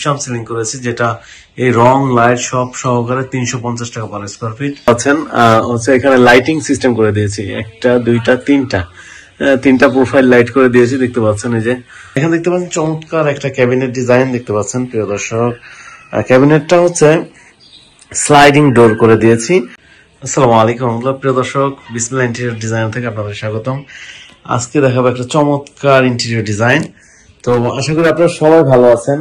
Gypsum ceiling করেছি, যেটা এই রং লাইট সব সহকারে 350 টাকা পার স্কয়ার ফিট আছেন। হচ্ছে এখানে লাইটিং সিস্টেম করে দিয়েছি, একটা দুইটা তিনটা প্রোফাইল লাইট করে দিয়েছি, দেখতে পাচ্ছেন। এই যে এখানে দেখতে পাচ্ছেন চমৎকার একটা ক্যাবিনেট ডিজাইন দেখতে পাচ্ছেন প্রিয় দর্শক। ক্যাবিনেটটা হচ্ছে স্লাইডিং ডোর করে দিয়েছি। আসসালামু আলাইকুম প্রিয় দর্শক, বিসমিল্লাহ ইন্টেরিয়র ডিজাইন থেকে আপনাদের স্বাগতম। আজকে দেখাবো একটা চমৎকার ইন্টেরিয়র ডিজাইন। তো আশা করি আপনারা সবাই ভালো আছেন।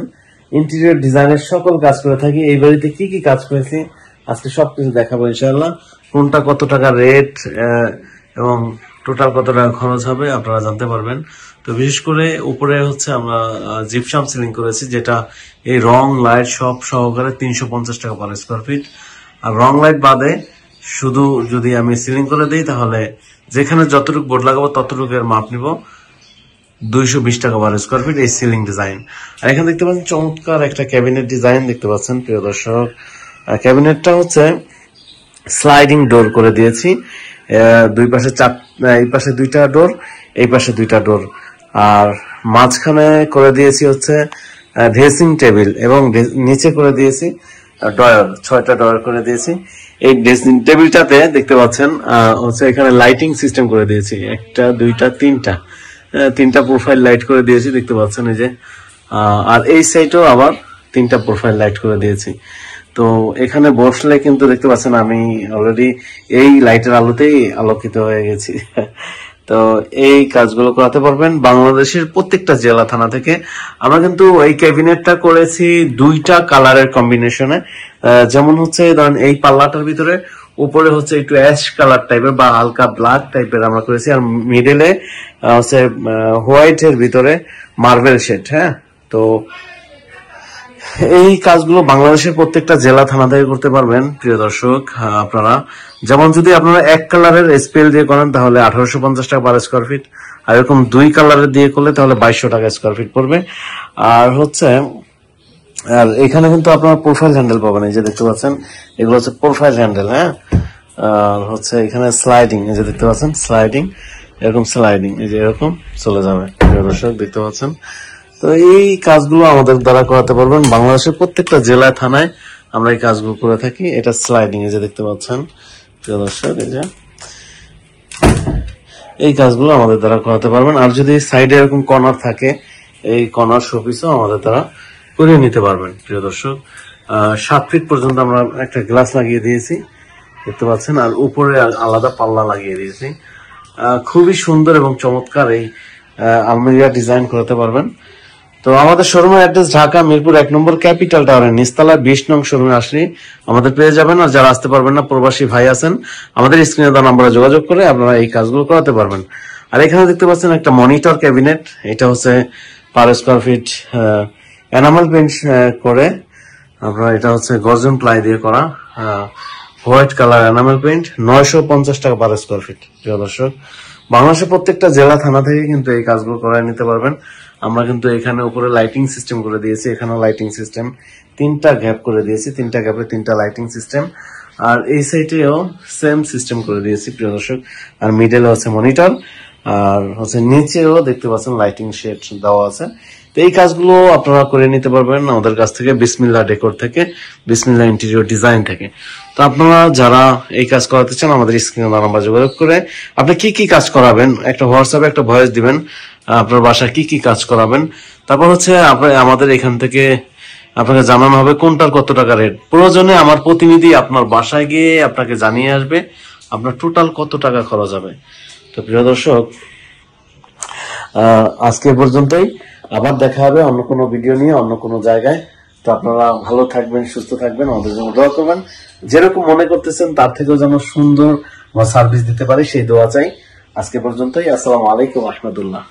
ইন্টেরিয়র ডিজাইনের সকল কাজ করে থাকি। এই বাড়িতে কি কি কাজ করেছি আজকে সবকিছু দেখাবো ইনশাআল্লাহ। কোনটা কত টাকা রেট এবং টোটাল কত টাকা খরচ হবে আপনারা জানতে পারবেন। তো বিশেষ করে উপরে হচ্ছে আমরা জিপসাম সিলিং করেছি, যেটা এই রং লাইট সব সহকারে 350 টাকা পার স্কয়ার ফিট। আর রং লাইট বাদে শুধু যদি আমি সিলিং করে দিই, তাহলে যেখানে যতটুকু বোর্ড লাগাবো ততটুকুর মাপ নিব 220 টাকা পার স্কয়ার ফিট এই সিলিং ডিজাইন। আর এখানে দেখতে পাচ্ছেন চমৎকার একটা ক্যাবিনেট ডিজাইন দেখতে পাচ্ছেন প্রিয় দর্শক। ক্যাবিনেটটা হচ্ছে স্লাইডিং ডোর করে দিয়েছি, দুই পাশে এই পাশে দুইটা ডোর, এই পাশে দুইটা ডোর, আর মাঝখানে করে দিয়েছি হচ্ছে ড্রেসিং টেবিল এবং নিচে করে দিয়েছি ড্রয়ার, 6টা ড্রয়ার করে দিয়েছি। এই ড্রেসিং টেবিলটাতে দেখতে পাচ্ছেন হচ্ছে এখানে লাইটিং সিস্টেম করে দিয়েছি, একটা দুইটা তিনটা প্রোফাইল লাইট করে দিয়েছি, দেখতে পাচ্ছেন। এই যে আর এই সাইডেও আবার 3টা প্রোফাইল লাইট করে দিয়েছি। তো এখানে বসলে কিন্তু দেখতে পাচ্ছেন আমি অলরেডি এই লাইটের আলোতেই আলোকিত হয়ে গেছি। তো এই কাজগুলো করাতে পারবেন বাংলাদেশের প্রত্যেকটা জেলা থানা থেকে। আমরা কিন্তু এই ক্যাবিনেটটা করেছি 2টা কালারের কম্বিনেশনে, যেমন হচ্ছে ধরেন এই পাল্লাটার ভিতরে উপরে হচ্ছে একটু অ্যাশ কালার টাইপের বা হালকা ব্ল্যাক টাইপের আমরা করেছি, আর মিডলে হচ্ছে হোয়াইটের ভিতরে মার্বেল শেড। হ্যাঁ, তো এই কাজগুলো বাংলাদেশের প্রত্যেকটা জেলা থানা থেকে করতে পারবেন প্রিয় দর্শক আপনারা। যেমন যদি আপনারা এক কালারের স্পেল দিয়ে করেন তাহলে 1850 টাকা পার স্কয়ার ফিট, আর এরকম 2 কালারের দিয়ে করলে তাহলে 2200 টাকা স্কয়ার ফিট পড়বে। আর হচ্ছে আর এখানে কিন্তু আপনারা প্রোফাইল হ্যান্ডেল পাবেন, এই যে দেখতে পাচ্ছেন এগুলো হচ্ছে প্রোফাইল হ্যান্ডেল। হ্যাঁ, আর হচ্ছে এখানে স্লাইডিং, এই যে দেখতে পাচ্ছেন স্লাইডিং, এরকম স্লাইডিং, এই যে এরকম চলে যাবে প্রিয় দর্শক, দেখতে পাচ্ছেন। তো এই কাজগুলো আমাদের দ্বারা করাতে পারবেন বাংলাদেশের প্রত্যেকটা জেলায় থানায় আমরা এই কাজগুলো করে থাকি। এটা স্লাইডিং, এই যে দেখতে পাচ্ছেন প্রিয় দর্শক, এই যে এই কাজগুলো আমাদের দ্বারা করাতে পারবেন। আর যদি সাইডে এরকম কর্নার থাকে, এই কর্নার শোপিসও আমাদের দ্বারা করিয়ে নিতে পারবেন প্রিয় দর্শক। 7 ফিট পর্যন্ত আমরা একটা গ্লাস লাগিয়ে দিয়েছি, দেখতে পাচ্ছেন, আর উপরে আলাদা পাল্লা লাগিয়ে দিয়েছি। খুবই সুন্দর এবং চমৎকার এই আলমিরা ডিজাইন করতে পারবেন। তো আমাদের শোরুমের অ্যাড্রেস ঢাকা মিরপুর 1 নম্বর ক্যাপিটাল টাওয়ারের নিচতলা 20 নং শোরুমে আসলে আমাদের পেয়ে যাবেন। আর যারা আসতে পারবেন না, প্রবাসী ভাই আছেন, আমাদের স্ক্রিনে দেওয়া নম্বরে যোগাযোগ করে আপনারা এই কাজগুলো করাতে পারবেন। আর এখানে দেখতে পাচ্ছেন একটা মনিটর ক্যাবিনেট, এটা হচ্ছে per square feet enamel paint করে আপনারা, এটা হচ্ছে গর্জন প্লাই দিয়ে করা হোয়াইট কালার এনামেল পেইন্ট, 950 টাকা পার স্কয়ার ফিট প্রিয় দর্শক। বাংলাদেশের প্রত্যেকটা জেলা থানা থেকে কিন্তু এই কাজগুলো করায় নিতে পারবেন। আমরা কিন্তু এখানে উপরে লাইটিং সিস্টেম করে দিয়েছি, এখানেও লাইটিং সিস্টেম, 3টা গ্যাপ করে দিয়েছি, 3টা গ্যাপে 3টা লাইটিং সিস্টেম, আর এই সাইডেও সেম সিস্টেম করে দিয়েছি প্রিয় দর্শক। আর মিডলে হচ্ছে মনিটর, আর হচ্ছে নিচেও দেখতে পাচ্ছেন লাইটিং শেড দেওয়া আছে। তো এই কাজগুলো আপনারা করে নিতে পারবেন আমাদের কাছ থেকে, বিসমিল্লাহ ডেকোর থেকে, বিসমিল্লাহ ইন্টেরিয়র ডিজাইন থেকে। তো আপনারা যারা এই কাজ করাতে চান আমাদের স্ক্রিনে নাম্বার যোগাযোগ করে আপনি কি কি কাজ করাবেন একটা হোয়াটসঅ্যাপে একটা ভয়েস দিবেন, আপনার বাসায় কি কি কাজ করাবেন। তারপর হচ্ছে আমাদের এখান থেকে আপনাকে জানানো হবে কোনটার কত টাকা রেট। প্রয়োজনে আমার প্রতিনিধি আপনার বাসায় গিয়ে আপনাকে জানিয়ে আসবে আপনার টোটাল কত টাকা খরচ হবে। তো প্রিয় দর্শক, আজকে পর্যন্তই, আবার দেখা হবে অন্য কোনো ভিডিও নিয়ে অন্য কোনো জায়গায়। তো আপনারা ভালো থাকবেন, সুস্থ থাকবেন, আমাদের জন্য দোয়া করবেন। যেরকম মনে করতেছেন তার থেকেও যেন সুন্দর সার্ভিস দিতে পারি সেই দোয়া চাই। আজকে পর্যন্তই, আসসালামু আলাইকুম রাহমাতুল্লাহ।